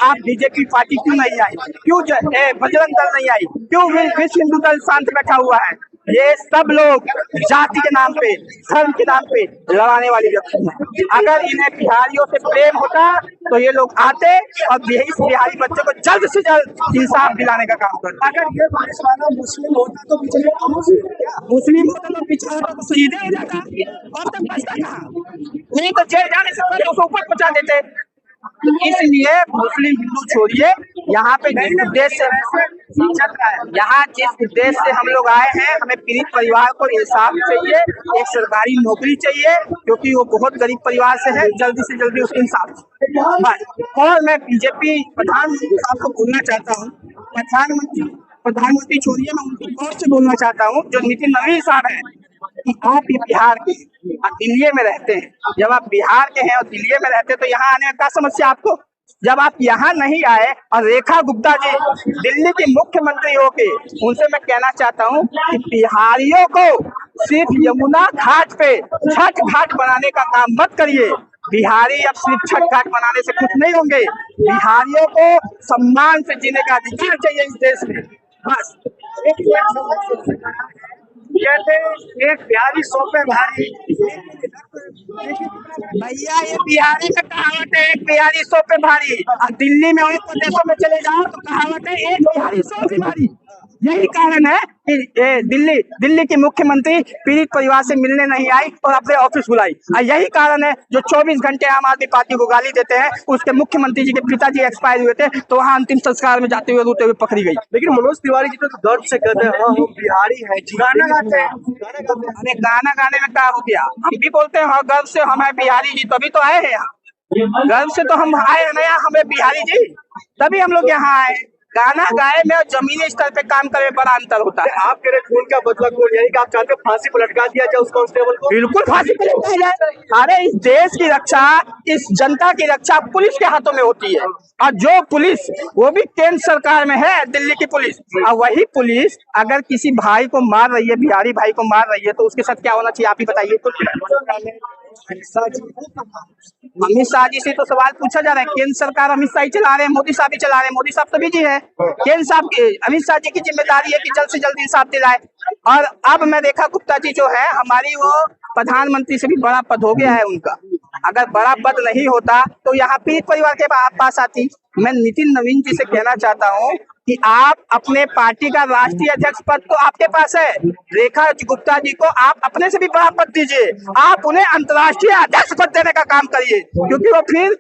आप BJP party क्यों नहीं आई, क्यों बजरंग दल नहीं आई, क्यों विश्व हिंदू दल शांत बैठा हुआ है। ये सब लोग जाति के नाम पे, धर्म के नाम पे लड़ाने वाले व्यक्ति हैं। अगर इन्हें बिहारियों से प्रेम होता तो ये लोग आते और यही बिहारी बच्चों को जल्द से जल्द इंसाफ दिलाने का काम करते। अगर ये वाला मुस्लिम होता तो मुस्लिम होता तो पिछड़ा तो शहीद हो जाता और तक बचता कहाँ, नहीं तो जेल जाने से पहले उसको ऊपर पहुंचा देते। इसलिए मुस्लिम हिंदू छोड़िए, यहाँ पे जिस उद्देश्य यहाँ जिस उद्देश्य से हम लोग आए हैं, हमें पीड़ित परिवार को इंसाफ चाहिए, एक सरकारी नौकरी चाहिए, क्योंकि वो बहुत गरीब परिवार से है, जल्दी से जल्दी उसको इंसाफ। और मैं बीजेपी प्रधानमंत्री साहब को बोलना चाहता हूँ, प्रधानमंत्री छोड़िए, मैं उनकी ओर से बोलना चाहता हूँ जो नितिन नवीन साहब है कि आप ये बिहार के और दिल्ली में रहते हैं। जब आप बिहार के हैं और दिल्ली में रहते हैं तो यहाँ आने में क्या समस्या आपको। जब आप यहाँ नहीं आए और रेखा गुप्ता जी दिल्ली की मुख्यमंत्री होके, उनसे मैं कहना चाहता हूँ कि बिहारियों को सिर्फ यमुना घाट पे छठ घाट बनाने का काम मत करिए। बिहारी अब सिर्फ छठ घाट बनाने से कुछ नहीं होंगे। बिहारियों को सम्मान से जीने का अधिकार चाहिए इस देश में। बस कहते एक बिहारी 100 पे भारी। भैया ये बिहारी का कहावत है, एक बिहारी 100 पे भारी। और दिल्ली में और प्रदेशों में चले जाओ तो कहावत है एक बिहारी 100 पे भारी। यही कारण है कि दिल्ली की मुख्यमंत्री पीड़ित परिवार से मिलने नहीं आई और अपने ऑफिस बुलाई। और यही कारण है जो 24 घंटे आम आदमी पार्टी को गाली देते हैं, उसके मुख्यमंत्री जी के पिताजी एक्सपायर हुए थे तो वहाँ अंतिम संस्कार में जाते हुए रोते हुए पकड़ी गई। लेकिन मनोज तिवारी जी तो दर्द से कहते हैं हाँ हम बिहारी हैं, गाना गाते हैं। अरे गाना गाने में क्या हो गया, हम भी बोलते हैं हाँ गर्व से हम है बिहारी जी, तभी तो आए हैं यहाँ। गर्व से तो हम आए हैं ना, हमें बिहारी जी, तभी हम लोग यहाँ आए। गाना गाए में और जमीनी स्तर पे काम करे में बड़ा अंतर होता है। आप कह रहे खून का बदला कौन, यानी कि आप चाहते हैं फांसी पर लटका दिया जाए उस कांस्टेबल को? बिल्कुल फांसी पर लटकाया जाए। अरे इस देश की रक्षा, इस जनता की रक्षा पुलिस के हाथों में होती है, और जो पुलिस वो भी केंद्र सरकार में है, दिल्ली की पुलिस। और वही पुलिस अगर किसी भाई को मार रही है, बिहारी भाई को मार रही है, तो उसके साथ क्या होना चाहिए आप ही बताइए। अमित शाह जी से तो सवाल पूछा जा रहा है, केंद्र सरकार अमित शाह ही चला रहे हैं, मोदी साहब ही चला रहे हैं। मोदी साहब तो बिजी है, केंद्र साहब अमित शाह जी की जिम्मेदारी है कि जल्द से जल्द इंसाफ दिलाए। और अब मैं रेखा गुप्ता जी जो है हमारी, वो प्रधानमंत्री से भी बड़ा पद हो गया है उनका। अगर बड़ा पद नहीं होता तो यहाँ पीड़ित परिवार के पास आती। मैं नितिन नवीन जी से कहना चाहता हूँ कि आप अपने पार्टी का राष्ट्रीय अध्यक्ष पद तो आपके पास है, रेखा गुप्ता जी को आप अपने से भी बड़ा पद दीजिए। आप उन्हें अंतर्राष्ट्रीय अध्यक्ष पद देने का काम करिए, क्योंकि वो फिर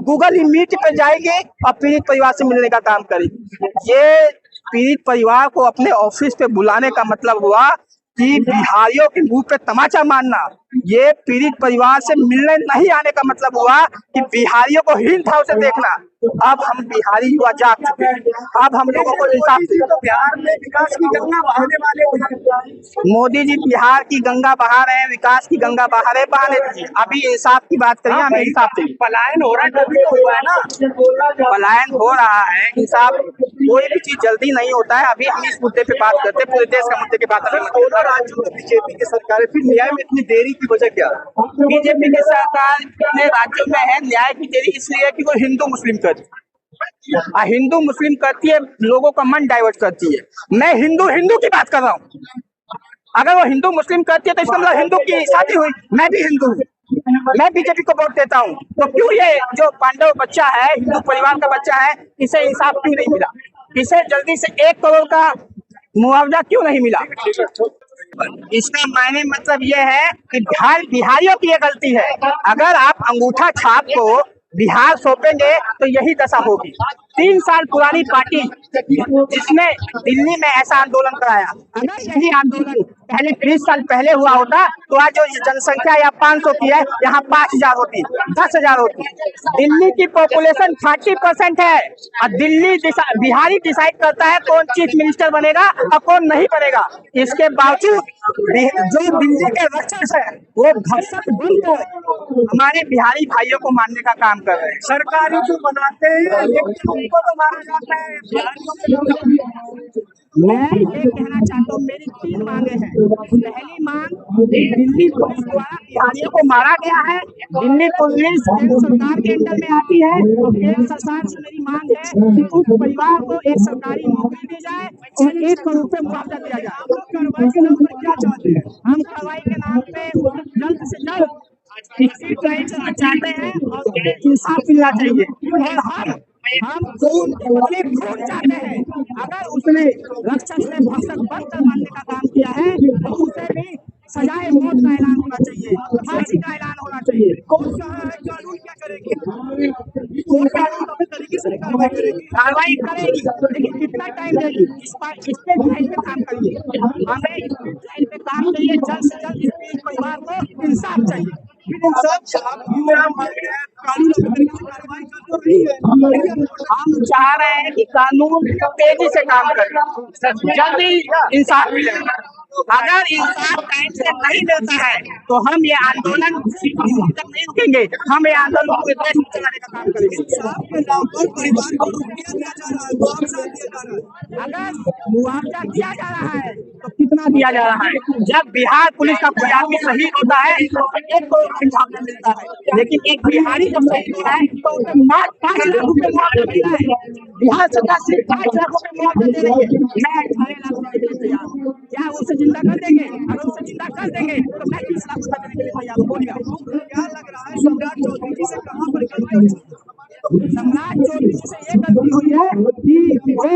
गूगल मीट पे जाएगी और पीड़ित परिवार से मिलने का काम करेगी। ये पीड़ित परिवार को अपने ऑफिस पे बुलाने का मतलब हुआ कि बिहारियों के मुंह पे तमाचा मारना। ये पीड़ित परिवार से मिलने नहीं आने का मतलब हुआ कि बिहारियों को हीन भाव से देखना। अब हम बिहारी युवा जाग चुके हैं, अब हम लोगों को इंसाफ चाहिए। तो बिहार में विकास की गंगा बहाने वाले मोदी जी बिहार की गंगा बहा रहे हैं, विकास की गंगा बहा रहे, बहाने दीजिए। अभी इंसाफ की बात करिए, हमें इंसाफ चाहिए। पलायन हो रहा है, कभी हुआ है ना, पलायन हो रहा है। इंसाफ कोई भी चीज जल्दी नहीं होता है। अभी हम इस मुद्दे पे बात करते हैं, पूरे देश का मुद्दे की बात करते हैं। राज्यों में बीजेपी की सरकार है, फिर न्याय में इतनी देरी की वजह क्या? बीजेपी की सरकार अपने राज्यों में है, न्याय की देरी इसलिए कि वो हिंदू मुस्लिम करती है, हिंदू मुस्लिम करती है, लोगों का मन डाइवर्ट करती है। मैं हिंदू की बात कर रहा हूँ। अगर वो हिंदू मुस्लिम करती है तो इसका मतलब हिंदू की शादी हुई। मैं भी हिंदू हूँ, मैं बीजेपी को वोट देता हूँ, तो क्यों ये जो पांडव बच्चा है, हिंदू परिवार का बच्चा है, इसे इंसाफ क्यों नहीं मिला? इसे जल्दी से 1 करोड़ का मुआवजा क्यों नहीं मिला? इसका मायने मतलब ये है कि बिहारियों की ये गलती है। अगर आप अंगूठा छाप को बिहार सौंपेंगे तो यही दशा होगी। 3 साल पुरानी पार्टी जिसने दिल्ली में ऐसा आंदोलन कराया, अगर यही आंदोलन पहले 30 साल पहले हुआ होता तो आज जो जनसंख्या या 500 की है, यहाँ 5000 होती, 10,000 होती। दिल्ली की पॉपुलेशन 30% है और बिहारी डिसाइड करता है कौन चीफ मिनिस्टर बनेगा और कौन नहीं बनेगा। इसके बावजूद जो दिल्ली के रक्षक है वो भक्षक बनकर हमारे बिहारी भाइयों को मारने का काम कर रहे हैं। सरकारी जो बनाते हैं उनको तो मारा जाता है। मैं ये कहना चाहता हूँ, मेरी 3 मांगे हैं। पहली मांग, दिल्ली पुलिस द्वारा बिहारियों को मारा गया है। दिल्ली पुलिस केंद्र सरकार के अंडर में आती है, केंद्र सरकार से मेरी मांग है कि उस परिवार को एक सरकारी नौकरी दी जाए और 1 करोड़ रुपए मुआवजा दिया जाए। कार्रवाई के नाम पर क्या चाहते हैं? हम कार्रवाई के नाम पे जल्द से जल्द चाहते हैं और इंसाफ मिलना चाहिए। और हम खून चाहते हैं। अगर उसने रक्षक से भक्षक बनकर मारने का काम किया है तो उसे भी सजाए मौत का ऐलान होना चाहिए, फांसी का ऐलान होना चाहिए। कौन सा है कानून क्या करेगी? कौन कानून अपने तरीके से कार्रवाई करेगी, लेकिन कितना टाइम देगी? इस पे लाइन पे काम करिए, हमें लाइन पे काम करिए। जल्द से जल्द इस परिवार को इंसाफ चाहिए। हम चाह रहे हैं कि कानून तेजी से काम करे, जल्दी इंसाफ मिले। अगर इंसाफ टाइम से नहीं मिलता है तो हम ये आंदोलन तक नहीं रुकेंगे, हम ये आंदोलन को देश में चलाने का काम करेंगे। अगर मुआवजा दिया जा रहा है तो कितना दिया जा रहा है? जब बिहार पुलिस का कोई आदमी शहीद होता है तो 1 करोड़ रुपए मुआवजा मिलता है, लेकिन एक बिहारी जब शहीद होता है तो उसे 5 लाख रुपए मुआवजा मिलता है। बिहार सरकार सिर्फ 5 लाख रुपए मुआवजा दे रही है। मैं 18 लाख रुपए देने तैयार हूँ। क्या उसे जिंदा कर देंगे? अगर उसे जिंदा कर देंगे तो मैं 30 लाख रुपए देने के लिए तैयार हूँ। बोलिए क्या लग रहा है सम्राट चौधरी जी से कहां पर गलती? सम्राट चौधरी जी से ये गलती हुई है कि वो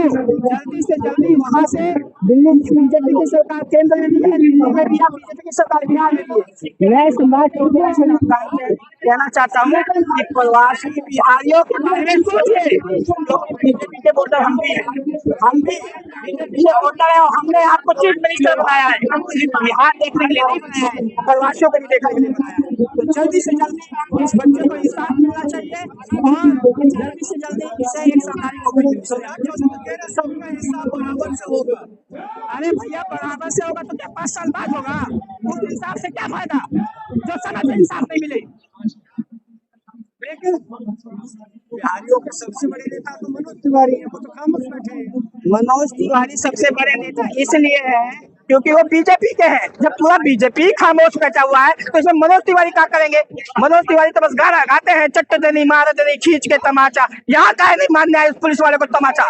जल्दी से जल्दी वहां से दिल्ली बीजेपी की सरकार केंद्र में भी है, दिल्ली में भी बीजेपी की सरकार बिहार में भी है। मैं सम्राट चौधरी से कहना चाहता हूँ कि प्रवासी बिहारियों के बारे में सोचिए। बीजेपी के वोटर हम भी बीजेपी के वोटर है और हमने आपको चीफ मिनिस्टर बनाया है, सिर्फ बिहार देखने के लिए नहीं बनाया है, प्रवासियों को भी देखने के लिए बनाया है। तो जल्दी से जल्दी इस बच्चे को इंसाफ मिलना चाहिए और जल्दी से जल्दी इसे एक सरकारी नौकरी मिलनी चाहिए। सबका हिस्सा बराबर से होगा। अरे भैया बराबर से होगा तो क्या 5 साल बाद होगा? उस इंसाफ से क्या फायदा जो समय पे इंसाफ नहीं मिले? लेकिन बिहारियों के सबसे बड़े नेता तो मनोज तिवारी है, वो तो खामोश बैठे हैं। मनोज तिवारी सबसे बड़े नेता इसलिए है क्योंकि वो बीजेपी के हैं। जब पूरा बीजेपी खामोश बैठा हुआ है तो इसमें मनोज तिवारी क्या करेंगे? मनोज तिवारी तो बस गाना गाते हैं, चट्ट देनी मार देनी खींच के तमाचा। यहाँ का नहीं मानने आए इस पुलिस वाले को तमाचा।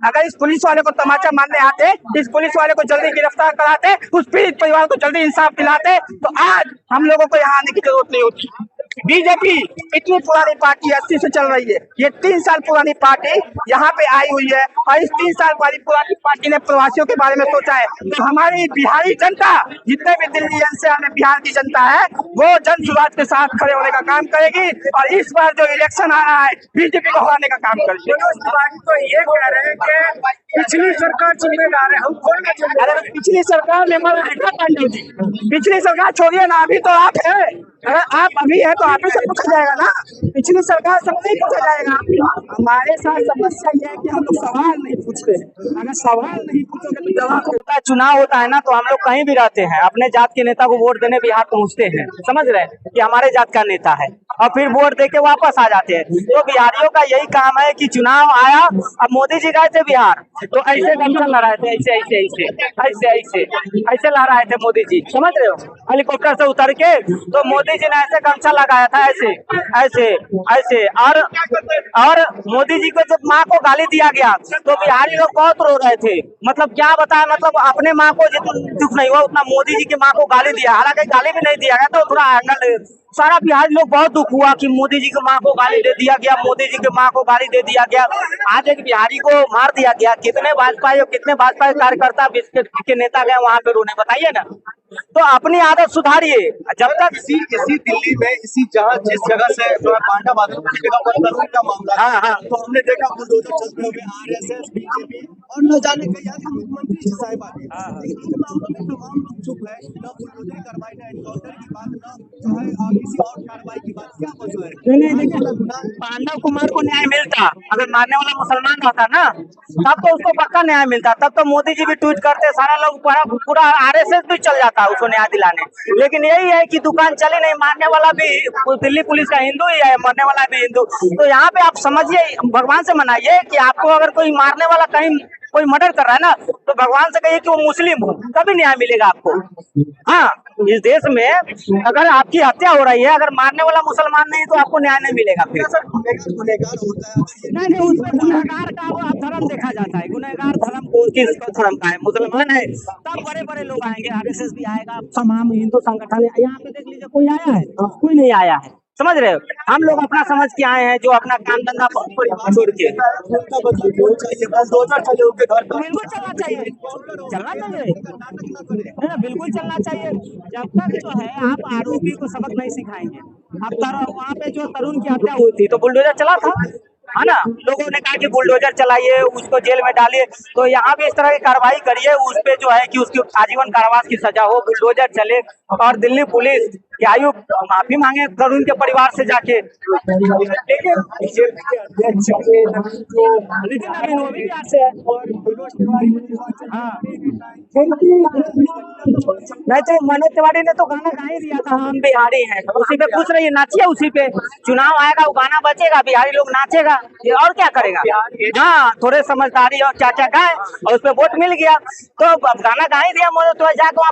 अगर इस पुलिस वाले को तमाचा मारने आते, इस पुलिस वाले को जल्दी गिरफ्तार कराते, उस पीड़ित परिवार को जल्दी इंसाफ दिलाते तो आज हम लोगों को यहाँ आने की जरूरत नहीं होती। बीजेपी इतनी पुरानी पार्टी 80 से चल रही है, ये 3 साल पुरानी पार्टी यहाँ पे आई हुई है और इस 3 साल पुरानी पार्टी ने प्रवासियों के बारे में सोचा है। तो हमारी बिहारी जनता, जितने भी दिल्ली एनसीआर में बिहार की जनता है, वो जन सुराज के साथ खड़े होने का काम करेगी और इस बार जो इलेक्शन आ रहा है बीजेपी को हराने का काम करेगी। तो ये कह रहे हैं कि पिछली सरकार जिम्मेदार है, हम कौन है जिम्मेदार? अरे पिछली सरकार में पांडे जी, पिछली सरकार छोड़िए ना, अभी तो आप है। अगर आप अभी है तो आप ही सब पूछा जाएगा ना, पिछली सरकार सब नहीं पूछा जाएगा। हमारे साथ समस्या ये है कि हम लोग सवाल नहीं पूछते। अगर सवाल नहीं पूछोगे तो जवाब होता है। चुनाव होता है ना तो हम लोग कहीं भी रहते हैं, अपने जात के नेता को वोट देने बिहार पहुंचते हैं, समझ रहे हैं कि हमारे जात का नेता है, और फिर वोट दे के वापस आ जाते हैं। तो बिहारियों का यही काम है कि चुनाव आया, अब मोदी जी गए थे बिहार तो ऐसे गमछा लहराए थे, ऐसे ऐसे ऐसे ऐसे ऐसे ऐसे लहराए थे मोदी जी, समझ रहे हो? हेलीकॉप्टर से उतर के तो मोदी जी ने ऐसे गमछा लगाया था, ऐसे ऐसे ऐसे। और मोदी जी को जब माँ को गाली दिया गया तो बिहारी लोग बहुत रो रहे थे। मतलब क्या बताया, मतलब अपने माँ को जितना दुख नहीं हुआ उतना मोदी जी की माँ को गाली दिया, हालांकि गाली भी नहीं दिया गया तो थोड़ा सारा बिहारी लोग बहुत दुख हुआ कि मोदी जी की माँ को गाली दे दिया गया, मोदी जी की माँ को गाली दे दिया गया। आज एक बिहारी को मार दिया गया, कितने भाजपा कार्यकर्ता के नेता गए वहाँ पे रोने, बताइए ना। तो अपनी आदत सुधारिए। जब तक इसी दिल्ली में जिस जगह से पांडा माधव का मामला, हाँ, तो हमने देखा बुलडोजर चलते हुए आरएसएस, बीजेपी और न जाने कई मुख्यमंत्री साहिब आते हैं, लेकिन तमाम लोग चुप है। न बुलडोजर की कार्रवाई, न एनकाउंटर की बात, न जो है किसी और कार्रवाई की बात। क्या वजह है? नहीं देखिए, पांडव कुमार को न्याय मिलता, अगर मारने वाला मुसलमान रहता ना तब तो उसको पक्का न्याय मिलता, तब तो मोदी जी भी ट्वीट करते, सारा लोग पूरा आरएसएस भी चल जाता उसको न्याय दिलाने। लेकिन यही है कि दुकान चले नहीं, मारने वाला भी दिल्ली पुलिस का हिंदू ही है, मरने वाला भी हिंदू। तो यहाँ पे आप समझिए, भगवान से मनाइए कि आपको अगर कोई मारने वाला कहीं कोई मर्डर कर रहा है ना, तो भगवान से कहिए कि वो मुस्लिम हो, तभी न्याय मिलेगा आपको। हाँ, इस देश में अगर आपकी हत्या हो रही है, अगर मारने वाला मुसलमान नहीं तो आपको न्याय नहीं मिलेगा फिर। सर गुनहगार होता है नहीं, उसमें गुनहगार का वो धर्म देखा जाता है। गुनहगार धर्म किसका धर्म का है? मुसलमान है, तब बड़े बड़े लोग आएंगे, आरएसएस भी आएगा, तमाम हिंदू संगठन है। यहाँ पे देख लीजिए, कोई आया है? कोई नहीं आया है। समझ रहे हो? हम लोग अपना समझ के आए हैं, जो अपना काम धंधा छोड़ के। उनका बदल क्यों चाहिए? बुलडोजर चले उनके घर पर। बिल्कुल चलना चाहिए, चलना चाहिए, है ना, बिल्कुल चलना चाहिए। जब तक जो है आप आरोपी को सबक नहीं सिखाएंगे। अब वहाँ पे जो तरुण की हत्या हुई थी तो बुलडोजर चला था, है ना। लोगों ने कहा कि बुलडोजर चलाइए, उसको जेल में डालिए, तो यहाँ भी इस तरह की कार्रवाई करिए उस पे, जो है कि उसकी आजीवन कारावास की सजा हो, बुलडोजर चले। और दिल्ली पुलिस के आयुक्त माफी मांगे तरुण के परिवार से जाके। लेकिन बीजेपी के अध्यक्ष नितिन नवीन वो भी बिहार से है। हाँ, नहीं तो मनोज तिवारी ने तो गाना गा ही दिया था, हम बिहारी हैं, उसी पे खुश रहिए, नाचिए उसी पे। चुनाव आएगा, वो गाना बचेगा, बिहारी लोग नाचेगा, ये और क्या करेगा। हाँ, थोड़े समझदारी और चाचा गाए और उस पे वोट मिल गया, तो अब गाना गा ही दिया मनोज तिवारी, जाकर वहाँ